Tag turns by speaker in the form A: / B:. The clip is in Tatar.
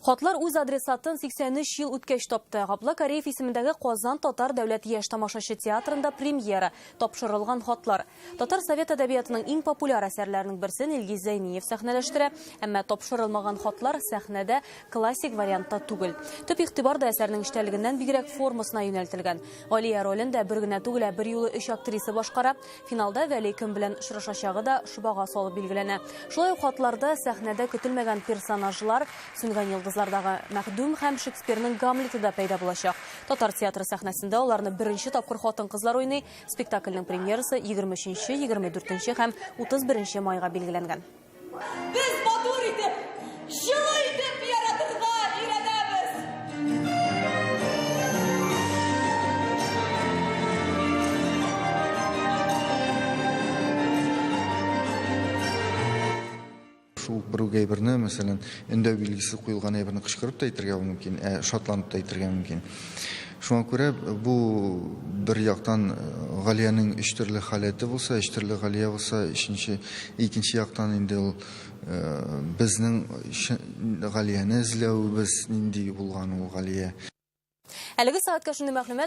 A: Хатлар үз адресатын 83 ел үткәч тапты. Ғаплы Кариев исемендәге Казан Татар дәүләт яшь тамашачы театрында премьера тапшырылган хатлар. Татар совет әдәбиятының иң популяр әсәрләренең берсен Илгиз Зәйниев сәхнәләштерә, әмма тапшырылмаган хатлар сәхнәдә классик вариантта түгел. Төп игътибар да әсәрнең эштәлегеннән бигрәк формасына юнәлтелгән. Галия ролендә бер генә түгел, бер юлы 3 актриса башкара. Финалда Вәли кем белән очрашачагы да шубага салып билгеләнә. Шулай ук хатларда сәхнәдә көтелмәгән персонажлар, сүнгән йолдызлардагы Мәхдүм һәм Шекспирның Гамлеты да пәйда булачак. Татар театры сәхнәсендә аларны беренче тапкыр хатын-кызлар уйный. Спектакльнең премьерасы 23, 24 һәм 31 майга билгеләнгән.
B: Без матур итеп, җылы итеп яратырга өйрәнәбез.
C: Шул бер әйберне, мәсәлән, өндә билгесе куелган әйберне кычкырып та әйтергә мөмкин, шатланып та әйтергә мөмкин. Шуңа күрә бу бер яктан Галияның 3 төрле халәте булса, 3 төрле Галия булса, икенче яктан инде ул безнең Галияны эзләү, без нинди булган ул Галия.
A: Әлеге сәгатькә шундый мәгълүмат